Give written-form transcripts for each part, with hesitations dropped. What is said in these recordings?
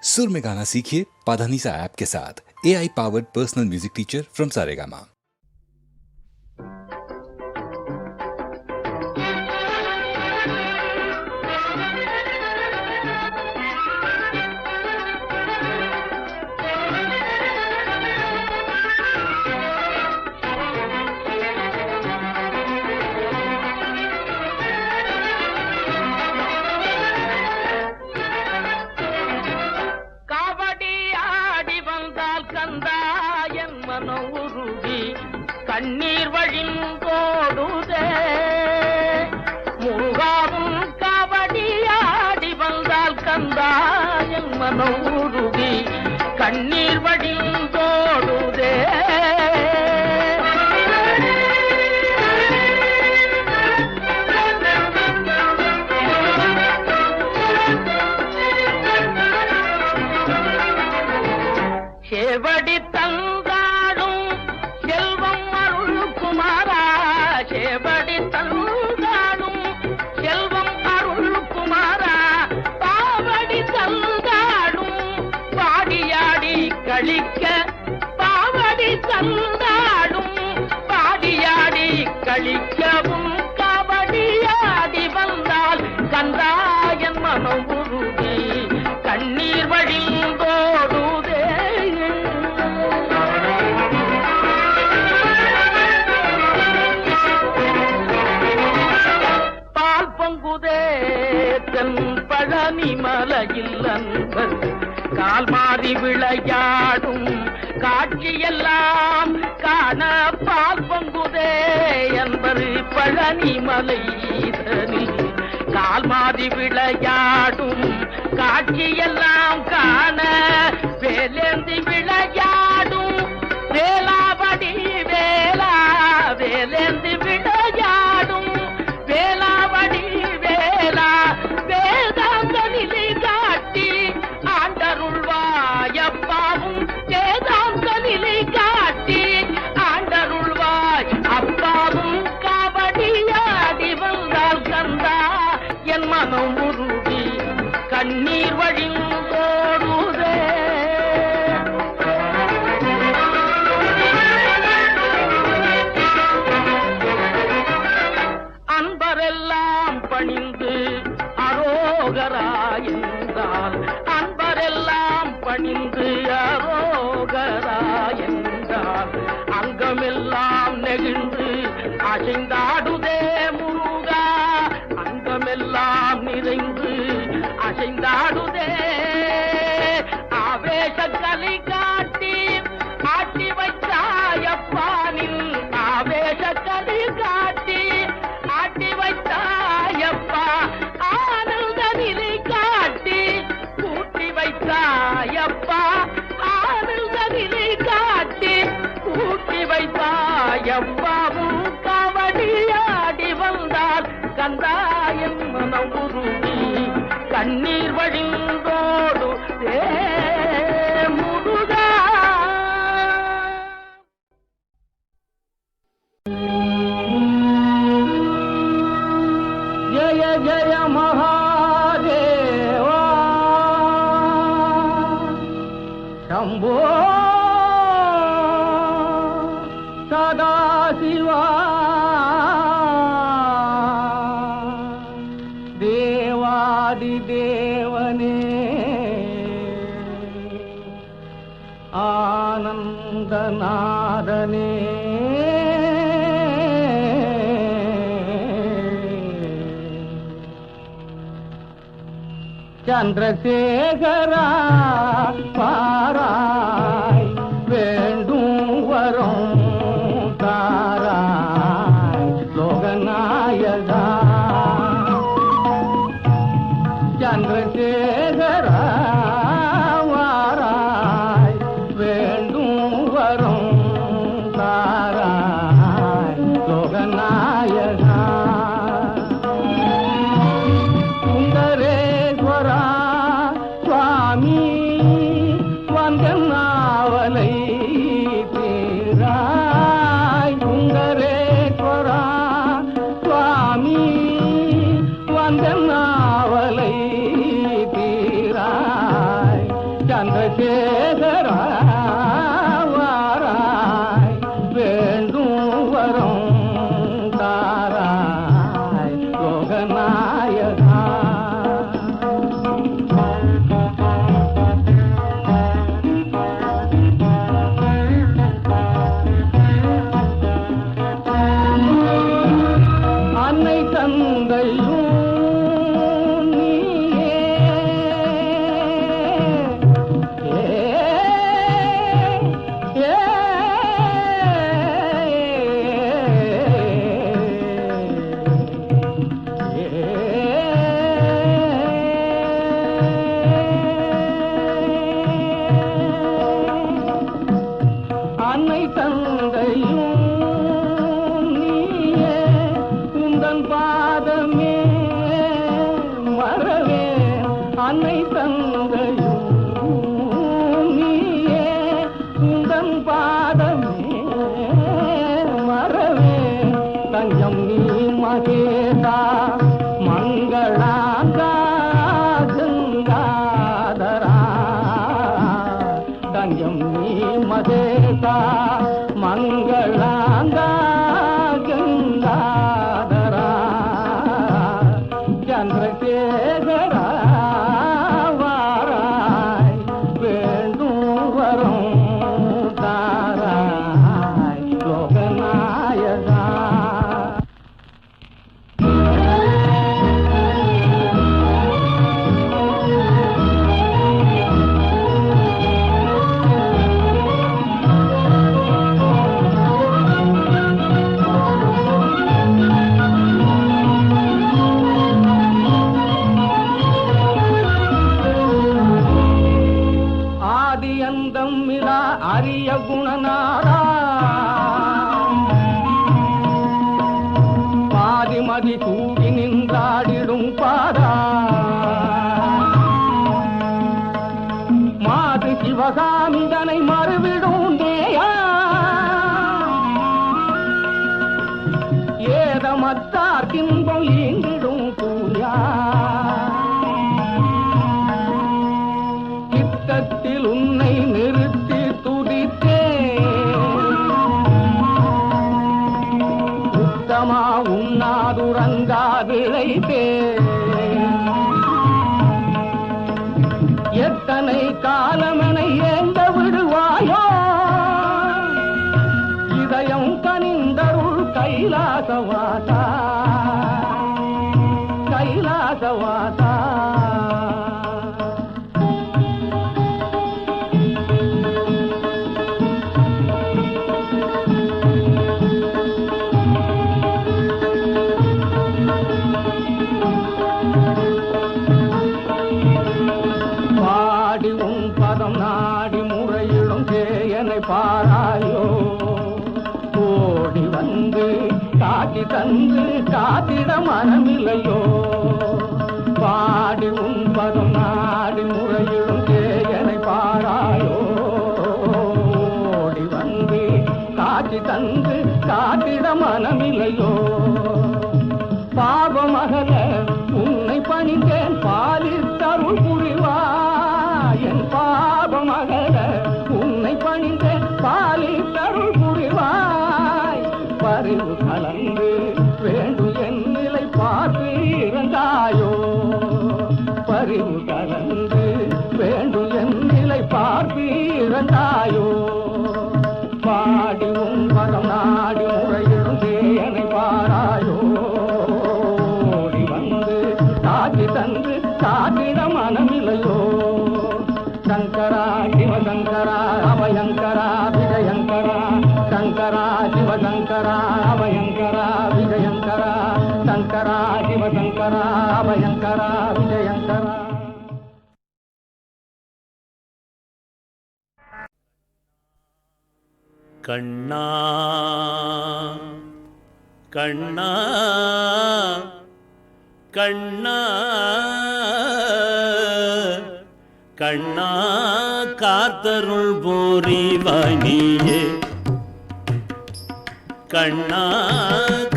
सुर में गाना सीखिए पाधानीसा ऐप के साथ। AI powered personal music teacher from Saregama. கண்ணீர் வழிந்தோடுதே முருகாவும் கபடியாடி வந்தால் கந்தாயன் மனோருதி கண்ணீர் வழிந்தோடுதே சேவடி தந்தாடும் செல்வம் அருள் குமாரா சேவடி தந்தாடும் செல்வம் அருள் குமாரா பாவடி தந்தாடும் பாடியாடி கழிக்க பாவடி தந்தாடும் பாடியாடி கழிக்கவும் கபடியாடி வந்தால் கந்தாயன் மனோருதி கண்ணீர் வழிந்தோடுதே பால் பொங்குதே தென் பழனி மலையில் அன்பர் கால் மாறி விளையாடும் காட்சியெல்லாம் காண பால் பொங்குதே என்பது பழனி மலைதனில் கால் மாறி விளையாடும் காட்சியெல்லாம் காண வேலேந்தி விளையாடும் வேளாவடி வேளா வேலேந்தி விளையாடும் வேளாவடி வேளா வேதாந்த நிலை காட்டி ஆண்டருள்வாயப்பாவும் வேதாந்த நிலை காட்டி ஆண்டருள்வாய் அப்பாவும் கபடியாடி வந்தால் கந்தா என் மனம் உருதி கண்ணீர் வழிந்தோடுதே அன்பரெல்லாம் பணிந்து அரோகரா என்றால் அன்பரெல்லாம் பணிந்து அரோகரா என்றால் அங்கமெல்லாம் நெகிழ்ந்து அசைந்தாடுதே முருகா அங்கமெல்லாம் நிறைந்து அசைந்தாடுதே ஆவேச கலை காட்டி ஆட்டி வைத்தாயப்பானின் ஆவேச கலை காட்டி ஆட்டி வைத்தாயப்பா ஆனந்த நிலை காட்டி கூட்டி வைத்தாயப்பா ஆனந்த நிலை காட்டி கூட்டி வைத்தாயப்பாவும் கபடியாடி வந்தால் கந்தாயன் மனம் உருதி கண்ணீர் வழிந்தோடு முருகா ஜய ஜய மகாதேவா சம்போ சதாசிவா தேவாதி தேவனே ஆனந்தநாதனே சந்திரசேகரா பாராய் வேண்டும் வரும் தாராய் லோகநாயகா சந்திரசேகரா வாராய் வேண்டும் வரும் தாராய் லோகநாயகா சுந்தரேஸ்வரா சுவாமி வந்தனா சந்திரசேகரா வாராய் வேண்டும் வரம் தாராய் லோகநாயகா. அன்னை தந்தையும் அன்னை தந்தையும் நீயே உந்தன் பாதமே மறவே. அன்னை தந்தையும் நீயே உந்தன் பாதமே மறவே. தஞ்சம் நீ மகேதா மங்களாங்கா கங்காதரா. தஞ்சம் நீ மகேதா மங்களாங்கா கங்காதரா. சந்திரசேகரா வாராய் வேண்டும் வரம் தாராய் லோகநாயகா. ஆதியந்தம் மிலா அரிய குணநாதா பாதிமதி தூவி நின்றாடிடும் பாதா. மாது சிவகாமிதனை மறுவிடும் தேயா. ஏதமத்தார் கின்பம் ஈங்கிடும் தூயா. சித்தத்தில் உன்னை நிறுத்தி துதித்தே உத்தமா உண்ணாதுறங்காதிழைத்தே. எத்தனை காலமெனை ஏந்த விடுவாயோ இதயம் கனிந்தருள் கைலாசவாசா கைலாசவாசா. பாடி உன் பதம் நாடி முறையிடும் சேயனை பாராயோ. ஓடி வந்து காட்டி தந்து காத்திட மனமில்லையோ. பாடி உன் பதம் நாடி முறையிடும் சேயனை பாராயோ. ஓடி வந்து காட்டி தந்து காத்திட மனமில்லையோ. பாவமகல உன்னை பணிந்தேன் பாலித்தருள் புரிவாய். என் பாவமகல உன்னை பணிந்தேன் பாலித்தருள் புரிவாய். பரிவு கலந்து வேண்டும் என் நிலை பார்த்து இறந்தாயோ. பரிவு கலந்து வேண்டும் என் நிலை பார்த்து இறந்தாயோ. பாடி உன் பதம் நாடி முறையிடும் சேயனை பாராயோ. ஓடி வந்து காட்டி தந்து காட்டிட மனமில்லையோ. சங்கரா சிவசங்கரா அபயங்கரா விஜயங்கரா. சங்கரா சிவசங்கரா அபயங்கரா விஜயங்கரா. சங்கரா சிவசங்கரா அபயங்கரா விஜயங்கரா. கண்ணா கண்ணா கண்ணா கண்ணா காத்தருள் போரிவாய் நீயே. கண்ணா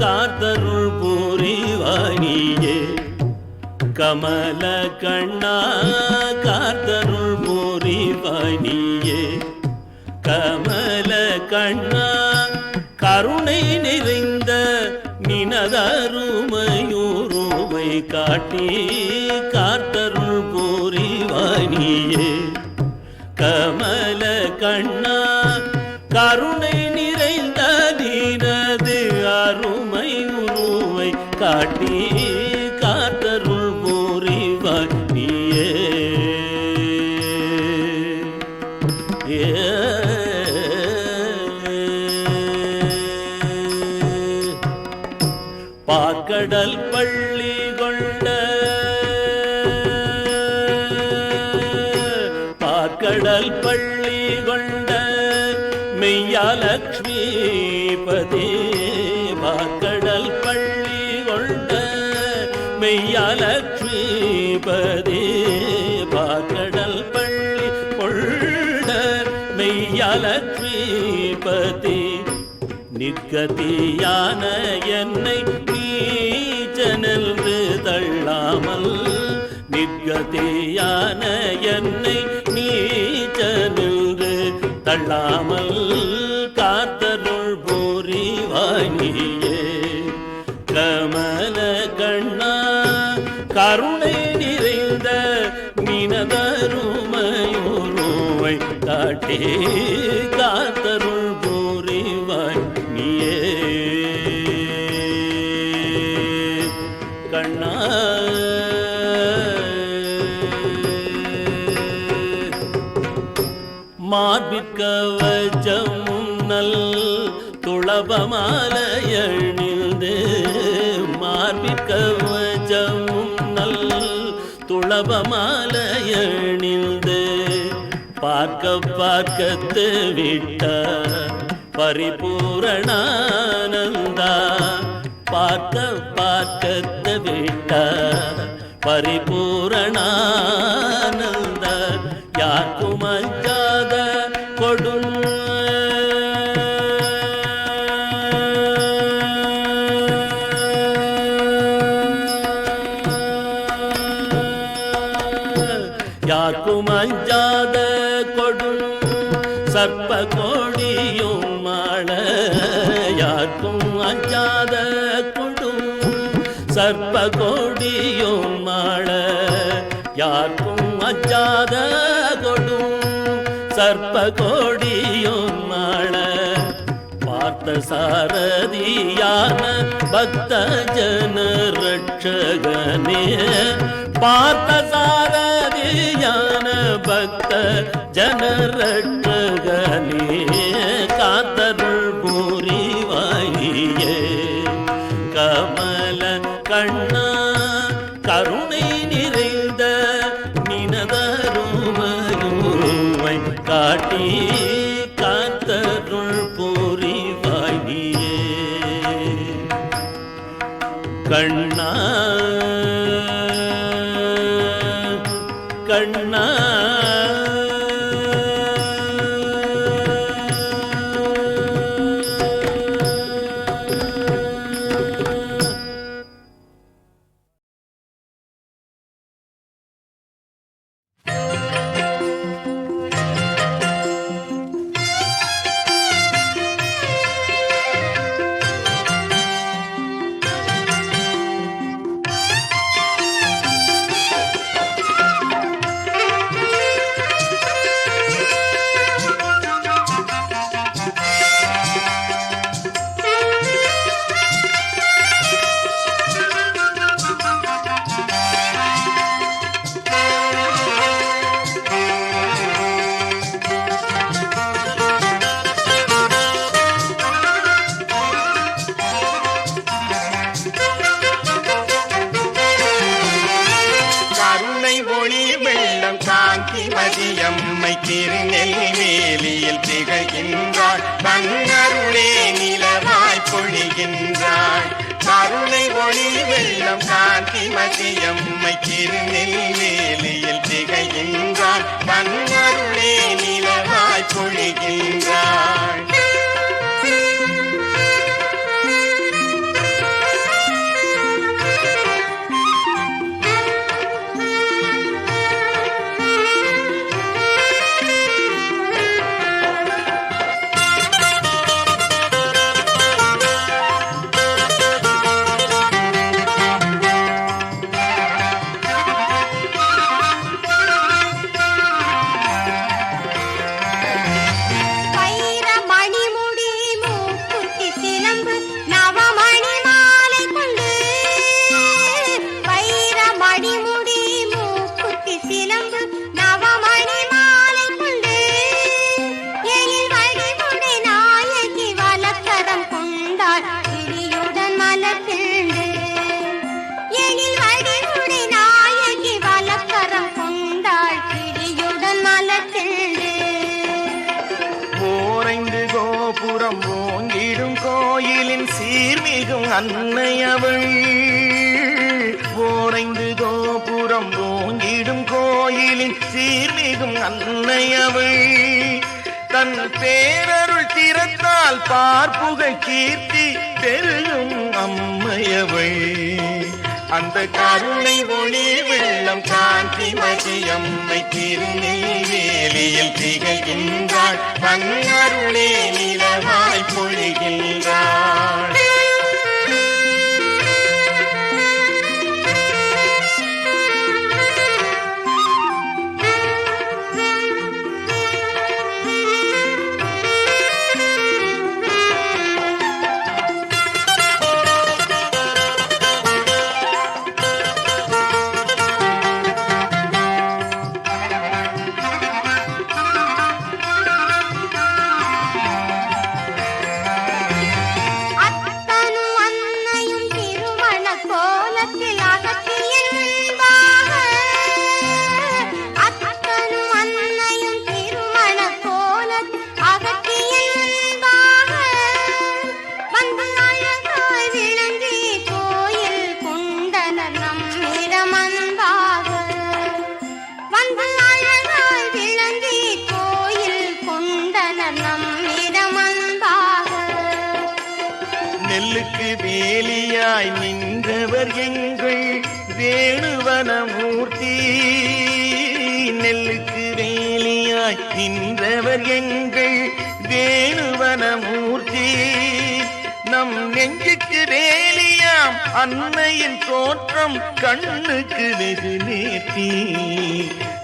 காத்தருள் போரிவாய் நீயே. கமல கண்ணா காத்தருள் போரிவாய் கமல கண்ணா கருணை நிறைந்த நினதருமையுருவை காட்டி காத்தருள் புரிவானியே. கமல கண்ணா கருணை நிறைந்த நினது அருமை உருவை காட்டி காத்தருள் புரிவானியே. பாக்கடல் பள்ளி கொண்ட பாக்கடல் பள்ளி கொண்ட மெய்யாலக்ஷ்மிபதி. பாக்கடல் பள்ளி கொண்ட மெய்யாலக்ஷ்மிபதி. பாக்கடல் பள்ளி கொண்ட மெய்யாலக்ஷ்மிபதி. நிற்கதியான என்னை நீச்சனென்று தள்ளாமல். நிற்கதியான என்னை நீச்சனென்று தள்ளாமல் காத்தருள் புரிவானியே. கமல கண்ணா கருணை நிறைந்த நினதருமையுருவை காட்டி காத்தருள் புரிவாய் நீயே. கண்ணா மார்பிற்கவச்சமும் நல் துளபமாலையணிந்து. மார்பிற்கவச்சமும் நல் துளபமாலையணிந்து. பார்க்க பார்க்கத்து விட்ட பரிபூரணானந்தா. பார்க்க பார்க்கத்து விட்ட பரிபூரணானந்த. யாருக்கும் அஞ்சாத கொடும் யாருக்கும் அஞ்சாத கொடும் சர்ப்ப கோடியும் மாள. யாருக்கும் அஞ்சாத கொடும் சர்ப்ப கோடியும் மாள. யாருக்கும் அஞ்சாத கொடும் சர்ப்ப கோடியும் மாள. பார்த்த சாரதியான பக்த ஜன ரட்சகனே. பார்த்த சாரதியான பக்த ஜன ரட்சகனே. காத்தருள் புரிவாயே. கமல கண்ணா கருணை நிறைந்த நினதருமையுருவை காட்டி காத்தருள் புரிவாயே. கண்ணா கண்ணா மதியம்மை திருநெல்வேலியில் திகழ்கின்றாள். தன்னருளே நிலவாய் பொழிகின்றாள். கருணை ஒளி வெள்ளம் காந்தி மதியம்மை திருநெல்வேலியில் திகழ்கின்றாள். தன்னருளே நிலவாய் பொழிகின்றாள். கோபுரம் ஓங்கிடும் கோயிலின் சீர்மிகும் அன்னையவள். ஓரைந்து கோபுரம் ஓங்கிடும் கோயிலின் சீர்மிகும் அன்னையவள். தன் பேரருள் திறத்தால் பார்ப்புகழ் கீர்த்தி பெருகும் அம்மையவள். அந்த கருணை ஒளி வெள்ளம் காந்தி மதியம்மை திருநெல்வேலியில் திகழ்கின்றாள். தன் அருளே நிலவாய் பொழிகின்றாள். நெல்லுக்கு வேலியாய் நின்றவர் எங்கள் வேணுவனமூர்த்தி. நெல்லுக்கு வேலியாய் நின்றவர் எங்கள் வேணுவனமூர்த்தி. நம் நெஞ்சுக்கு வேலியாம் அன்னையின் தோற்றம் கண்ணுக்கு வெகு நேர்த்தி.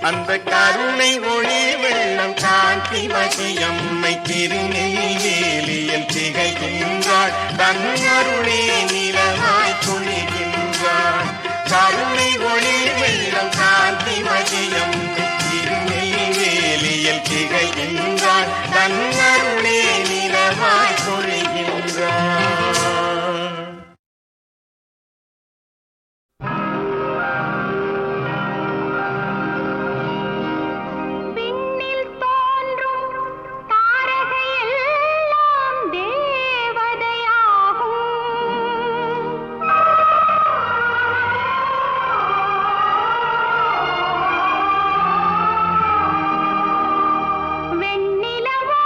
அந்த கருணை ஒளி வெள்ளம் காந்தி மதியம்மை திருநெல்வேலியில் திகழ்கின்றாள். தன் அருளே நிலவாய் பொழிகின்றாள். கருணை ஒளி வெள்ளம் காந்தி மதியம்மை திருநெல்வேலியில் திகழ்கின்றாள். தன் அருளே நிலவாய் பொழிகின்றாள். வெண்ணிலவோ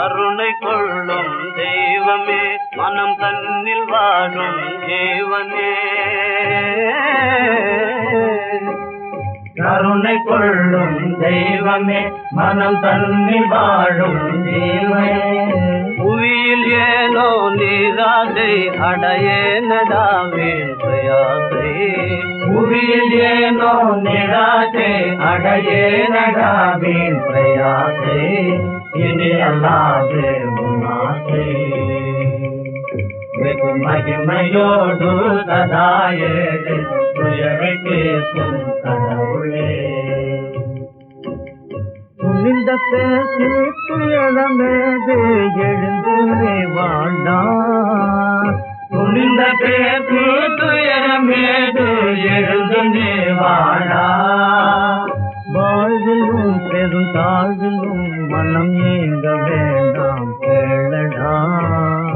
கருணை கொள்ளும் தெய்வமே, மனம் தன்னில் வாழும் தேவனே. கருணை கொள்ளும் தெய்வமே, மனம் தன்னில் வாழும் தேவனே. புவியில் ஏனோ நீராசை அடையேனடாவேன் பிரயாசை. புவியில் ஏனோ நிராசை அடையேனடாவேன் பிரயாசை. இனி அல்லாது உன்னாசை வெகு மகிமையோடு சதாயேடு துயரை கேட்கும் கடவுளே. துணிந்த பேசி துயரமேது எழுந்து வாழ்ந்தா. துணிந்த பேசி துயரமேது எழுந்து வாழா. வாழ்விலும் பெரும் தாழ்விலும் மனம் ஏங்க வேண்டாம் கேளடா.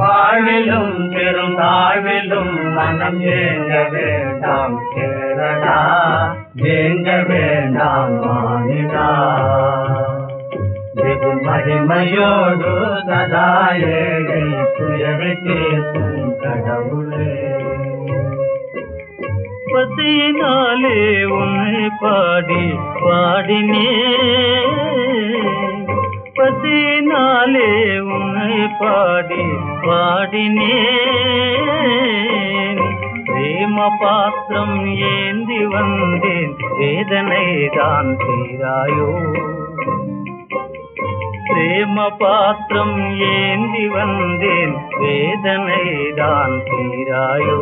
வாழ்விலும் பெரும் தாழ்விலும் மனம் ஏங்க வேண்டாம் கேளடா. ஏங்க வேண்டாம் மானிடா. வெகு மகிமையோடு சதாயேழை துயரை கேட்கும் கடவுளே. பசியினாலே உன்னை பாடி பாடினே. பசியினாலே உன்னை பாடி பாடினே. பிரேம பாத்திரம் ஏந்தி வந்தேன், வேதனை தான் தீராயோ. பிரேம பாத்திரம் ஏந்தி வந்தேன், வேதனை தான் தீராயோ.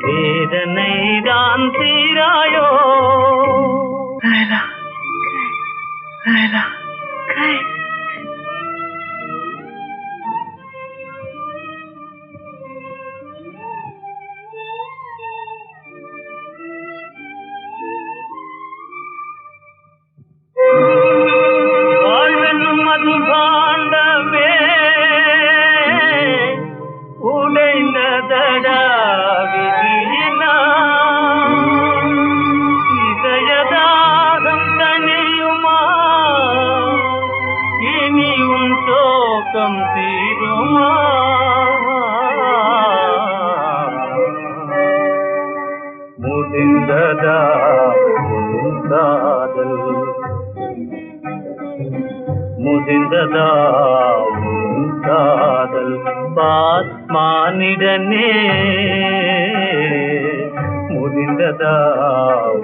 வேதனை தான் தீராயோ. கைலா கைலா கை. வாழ்வெனும் அது பாண்டமே உடைந்ததடா விதியினா. இதயதாகம் தனியுமா, இனி உன் சோகம் தீருமா. முதிர்ந்ததா உன் காதல், முதிர்ந்ததா உன் காதல். பாத்மானிடனே முதிர்ந்ததா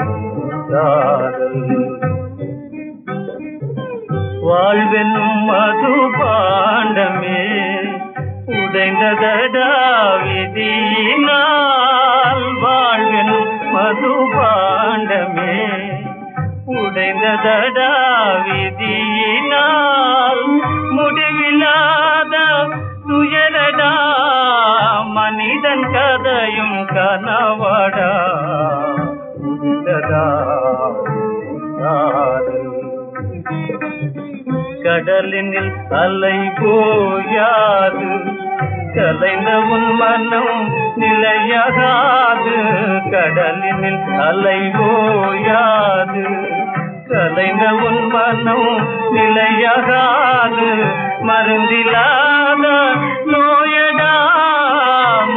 உன் காதல். வாழ்வெனும் மது பாண்டமே உடைந்ததடா விதியினால். வாழ்வெனும் மது பாண்டமே உடைந்ததடா விதியினால். முடிவில்லாத துயரடா மனிதன் கதையும் கனவடா. முடிந்ததா காதல். கடலினில் அலை போயாது, கலைந்த உன் மனம் நிலையாகாது. கடலினில் அலை போயாது, கலைந்த உன் மனம் நிலையாகாது. மருந்திலாத நோயடா,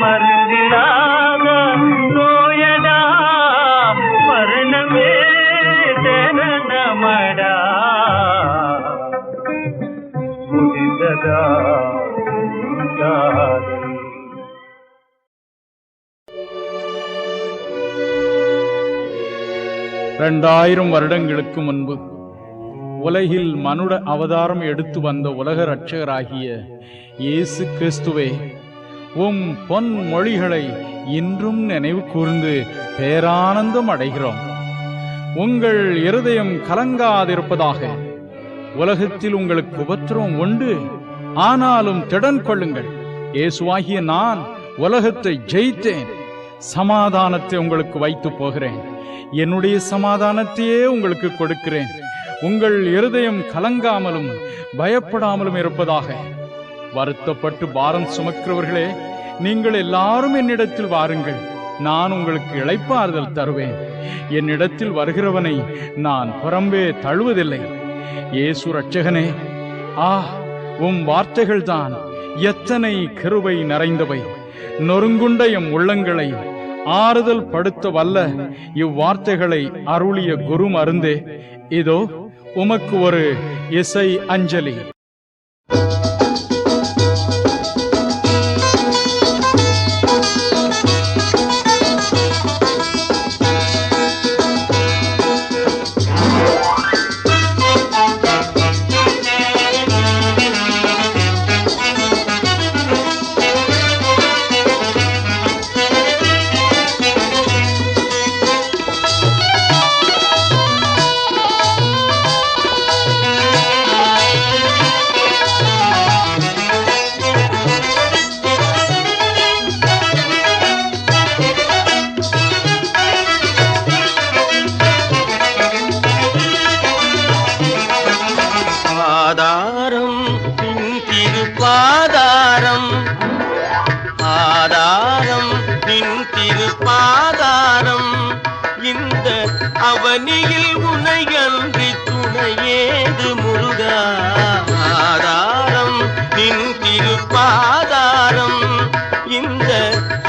மருந்திலாத நோயடா. மரணமே சரணமடா. முடிந்ததா காதல். 2000 வருடங்களுக்கு முன்பு உலகில் மனுட அவதாரம் எடுத்து வந்த உலக இரட்சகராகிய இயேசு கிறிஸ்துவே, உம் பொன் மொழிகளை இன்றும் நினைவு கூர்ந்து பேரானந்தம் அடைகிறோம். உங்கள் இருதயம் கலங்காதிருப்பதாக. உலகத்தில் உங்களுக்கு உபத்திரவம் உண்டு, ஆனாலும் திடன் கொள்ளுங்கள். இயேசுவாகிய நான் உலகத்தை ஜெயித்தேன். சமாதானத்தை உங்களுக்கு வைத்து போகிறேன். என்னுடைய சமாதானத்தையே உங்களுக்கு கொடுக்கிறேன். உங்கள் இருதயம் கலங்காமலும் பயப்படாமலும் இருப்பதாக. வருத்தப்பட்டு பாரம் சுமக்கிறவர்களே, நீங்கள் எல்லாரும் என்னிடத்தில் வாருங்கள், நான் உங்களுக்கு இளைப்பாறுதல் தருவேன். என்னிடத்தில் வருகிறவனை நான் புறம்பே தழுவதில்லை. இயேசு இரட்சகனே, உம் வார்த்தைகள்தான் எத்தனை கிருபை நிறைந்தவை. நொறுங்குண்ட எம் உள்ளங்களை ஆறுதல் படுத்த வல்ல இவ்வார்த்தைகளை அருளிய குரு மருந்தே, இதோ உமக்கு ஒரு இசை அஞ்சலி. ஆதாரம் நின் திருப்பாதாரம், ஆதாரம் நின் திருப்பாதாரம். இந்த அவனியில் உனையன்றி துணையேது முருகா. ஆதாரம் நின் திருப்பாதாரம். இந்த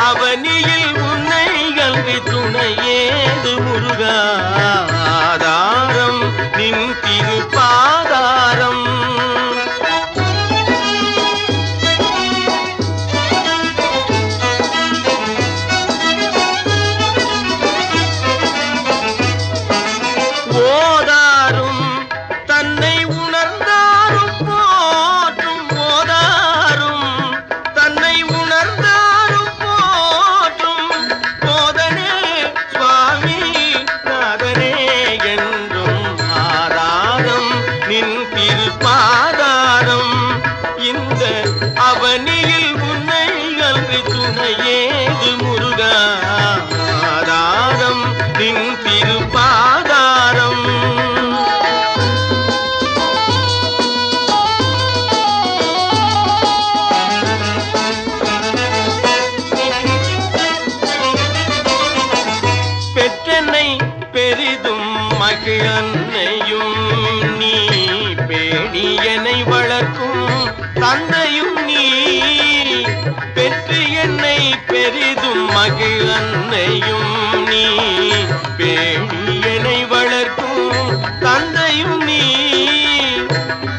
அவனியில் உனையன்றி துணையேது முருகா. ஆதாரம் நின் திருப்பாதாரம். ஓதாரும் தன்னை உணர்ந்தாரும் போற்றும், ஓதாரும் தன்னை உணர்ந்தாரும் போற்றும். போதனே சுவாமி நாதனே என்றும் ஆதாரம் நின் திருப்பாதாரம். இந்த அவனியில் உன்னை அன்றி துணையேது முருகா. ஆதாரம் நின் திருப்பாதாரம். பெற்றனை பெரிதும் மகிழன்னையும் நீ, பேணியனை வளர்க்கும் தந்தையும் நீ. பெற்று என்னை பெரிதும் மகிழன்னையும் நீ, பேணியனை வளர்க்கும் தந்தையும் நீ.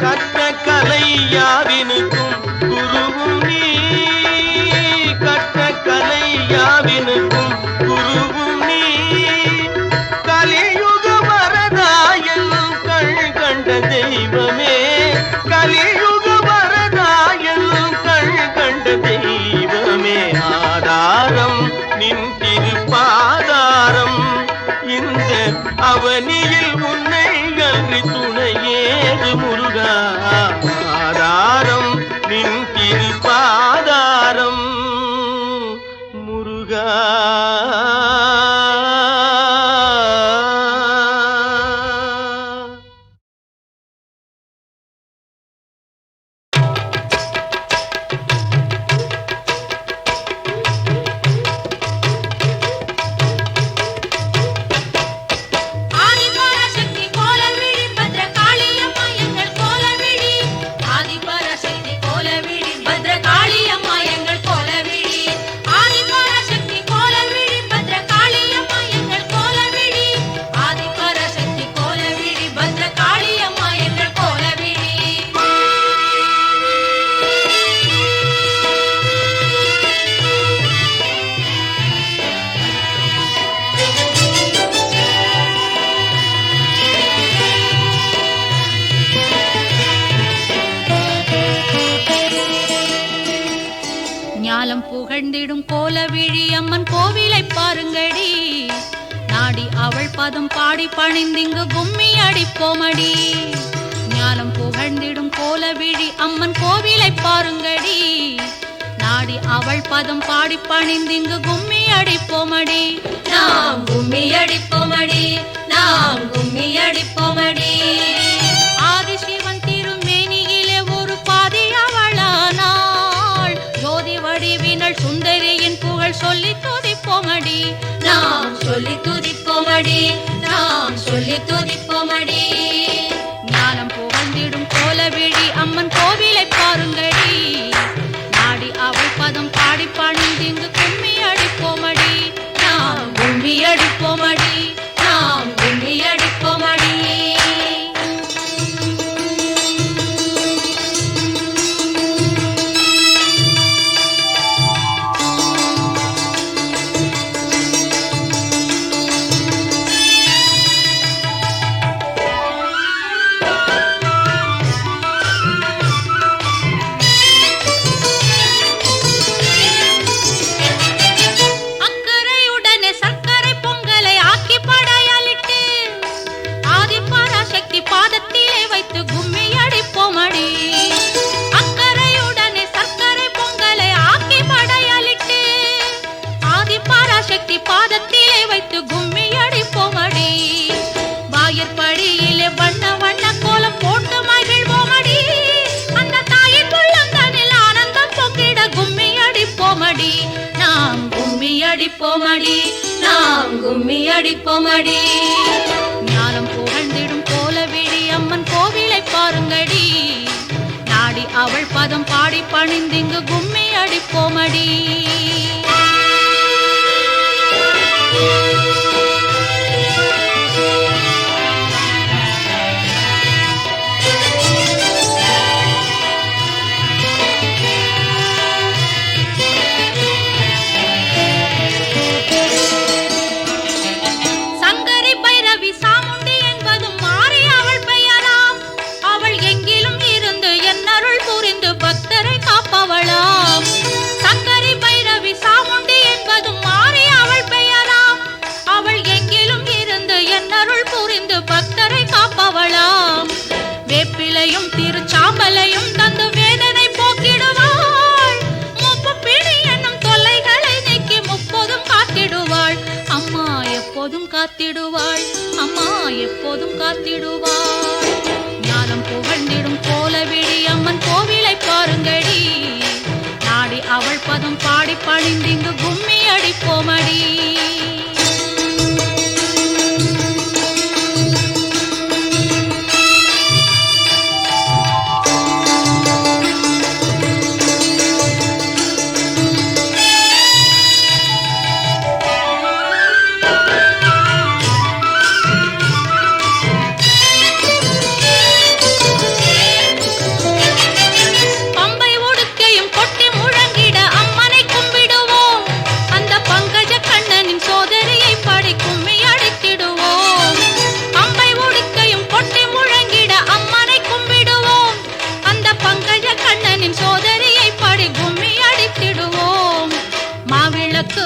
கற்ற கலை யாவினுக்கும் குருவும் நீ, கற்ற கலை யாவினுக்கும் குருவும் நீ. கலியுக வரதாயல் கண் கண்ட தெய்வமே, கலியுக வரதாயல் கண் கண்ட தெய்வமே. ஆதாரம் நின் திருப்பாதாரம். இந்த அவனியில் உன்னை அன்றி துணையேது முருகா. ஆதாரம் நின் திருப்பாதாரம் முருகா. ஆதிபராசக்தி கோலவிழி பத்ரகாளியம்மா எங்கள் கோலவிழி. ஆதிபராசக்தி கோலவிழி பத்ரகாளியம்மா எங்கள் கோலவிழி. ஆதிபராசக்தி கோலவிழி பத்ரகாளியம்மா எங்கள் கோலவிழி. ஆதிபராசக்தி கோலவிழி பத்ரகாளியம்மா எங்கள் கோலவிழி. ஞாலம் புகழ்ந்திடும் கோலவிழி அம்மன் கோவிலை பாருங்கடி. நாடி அவள் பதம் பாடி பணிந்திங்கு கும்மி அடிப்போமடி. ஞாலம் புகழ்ந்திடும் கோலவிழி அம்மன் கோவிலை பாருங்கடி. நாடி அவள் பதம் பாடி பணிந்திங்கு கும்மி அடிப்போமடி. நாம் கும்மி அடிப்போமடி, நாம் கும்மி அடிப்போமடி. ஆதிசிவன் திருமேனியிலே ஒரு பாதி அவளானாள். ஜோதி வடிவினள் சுந்தரியின் புகழ் சொல்லி துதிப்போமடி. நாம் சொல்லி துதிப்போமடி, நாம் சொல்லி துதிப்போமடி. ஞானம் புகழ்ந்திடும் கோலவிழி அம்மன் கோவிலை பணிந்திங்கு கும்மி அடிப்போமடி, நாம் கும்மி அடிப்போமடி, நாம் கும்மி அடிப்போமடி. பாதத்திலே வைத்து கும்மி அடிப்போமடி, அக்கறையுடனே சர்க்கரை பொங்கலை ஆக்கி படையலிட்டு ஆதிபராசக்தி பாதத்திலே வைத்து கும்மி அடிப்போமடி. வாயற்படியிலே வண்ண வண்ண கோலம் போட்டு மகிழ்வோமடி, அந்த தாயின் உள்ளந்தனில் ஆனந்தம் பொங்கிட கும்மி அடிப்போமடி, நாம் கும்மி அடிப்போமடி, நாம் கும்மி அடிப்போமடி. ஞானம் புகழ்ந்திடும் கோலவிழி அம்மன் கோவிலை பாருங்கடி, நாடி அவள் பதம் பாடி பணிந்திங்கு கும்மி அடிப்போமடி. வேப்பிலையும் திருச்சாம்பலையும் தந்து வேதனை போக்கிடுவாள், மூப்பு பிணி என்னும் தொல்லைகளை நீக்கி முப்போதும் காத்திடுவாள். அம்மா எப்போதும் காத்திடுவாள், அம்மா எப்போதும் காத்திடுவாள். ஞானம் புகழ்ந்திடும் கோலவிழி அம்மன் கோவிலை பாருங்கடி, நாடி அவள் பதம் பாடி பணிந்திங்கு கும்மி அடிப்போமடி.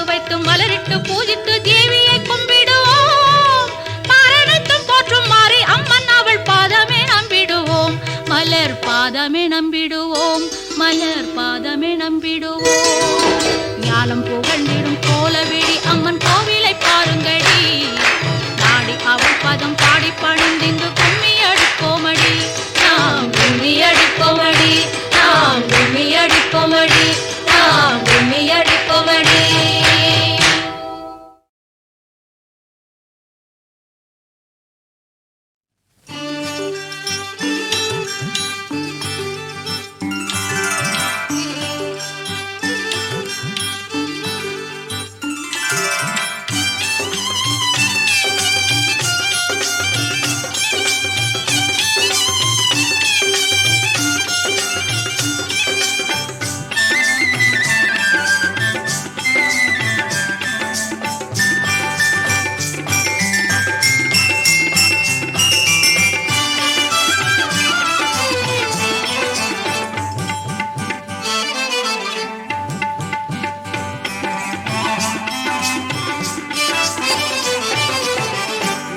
வைத்து மலரிட்டு பூஜித்து தேவியை கும்பிடுவோம், பாரணைத்தும் போற்றும் மாறி அம்மன் அவள் பாதமே நம்பிடுவோம், மலர் பாதமே நம்பிடுவோம், மலர் பாதமே நம்பிடுவோம். ஞானம் புகழ்ந்திடும் கோலவிழி அம்மன் கோவிலை பாருங்கடி, நாடி அவள் பதம் பாடி பணிந்திங்கு கும்மி அடிப்போமடி, நாம் கும்மி அடிப்போமடி, நாம் கும்மி அடிப்போமடி, நாம் கும்மி அடிப்போமடி.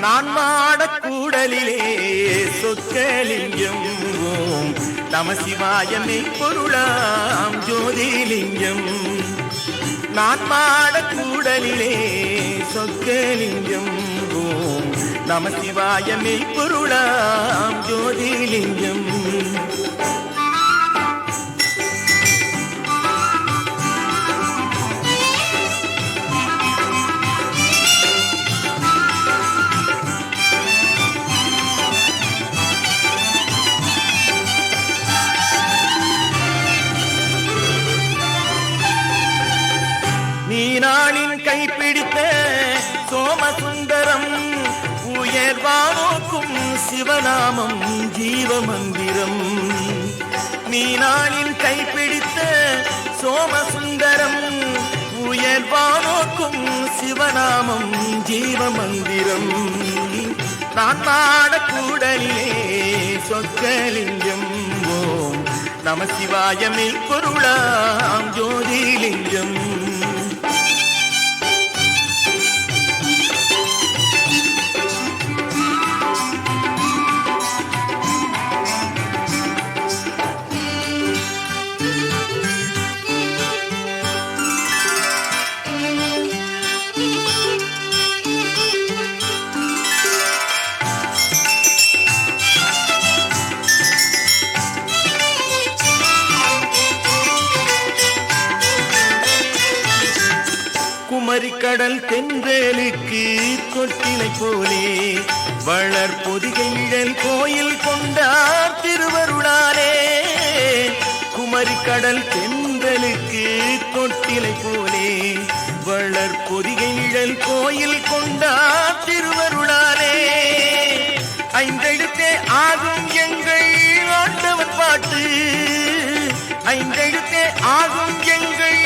நான் மாடக்கூடலிலே சொக்கலிங்கம் ஓம் நம சிவாயமே பொருளாம் ஜோதிலிங்கம். நான் மாடக்கூடலிலே சொக்கலிங்கம் ஓம் நம சிவாயமே பொருளாம் ஜோதிலிங்கம். சோமசுந்தரம் உயர்வானோக்கும் சிவநாமம் ஜீவமந்திரம் மீனாளின் கைப்பிடித்த சோமசுந்தரம் உயர்வானோக்கும் சிவநாமம் ஜீவமந்திரம் நான் பாடக்கூடலிலே சொக்கலிங்கம் ஓம் நம சிவாயமே பொருளாம் ஜோதிலிங்கம் குமரிக்கடல் தென்றலுக்கு கொட்டினை போலே வளர் பொதிகையிடல் கோயில் கொண்டார் திருவருளாலே குமரிக்கடல் தென்றலுக்கு கொட்டினை போலே வளர் பொதிகை நிழல் கோயில் கொண்டார் திருவருளாலே ஐந்தெழுத்தே ஆகும் எங்கள் ஆண்டவன் பாட்டு ஐந்தெழுத்தே ஆகும் எங்கள்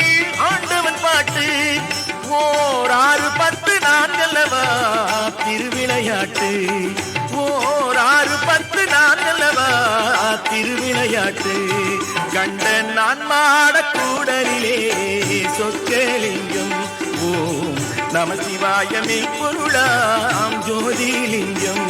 ஆண்டவன் பாட்டு ஓர் 6 10 நான்கல்லவா திருவிளையாட்டு ஓர் 6 10 நான்கல்லவா திருவிளையாட்டு கண்டன் நான் மாடக்கூடலிலே சொக்கலிங்கம் ஓம் நம சிவாயமே பொருளாம் ஜோதிலிங்கம்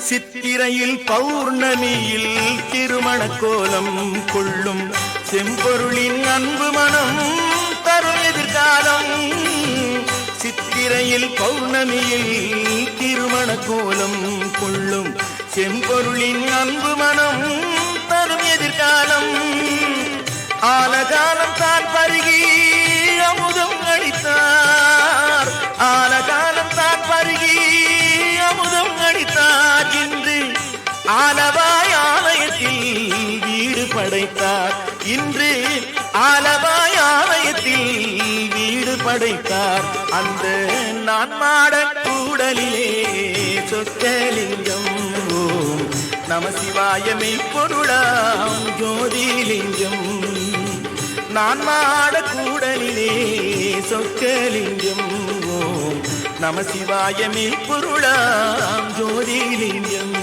சித்திரையில் பௌர்ணமியில் திருமண கோலம் கொள்ளும் செம்பொருளின் அன்பு மனம் தரும் எதிர்காலம் சித்திரையில் பௌர்ணமியில் திருமண கோலம் கொள்ளும் செம்பொருளின் அன்பு மனம் தரும் எதிர்காலம் ஆலகாலம் தான் பருகி அமுதம் அளித்தார் ஆலகாலம் தான் பருகி அமுதம் அளித்தார் இன்று ஆலவாய் ஆலயத்தில் வீடு படைத்தார் இன்று ஆலவாய் ஆலயத்தில் வீடு படைத்தார் அந்த நான் மாடக்கூடலிலே சொக்கலிங்கம் ஓம் நம சிவாயமே பொருளாம் ஜோதிலிங்கம் நான் மாடக்கூடலிலே சொக்கலிங்கம் ஓம் நம சிவாயமே பொருளாம் ஜோதிலிங்கம்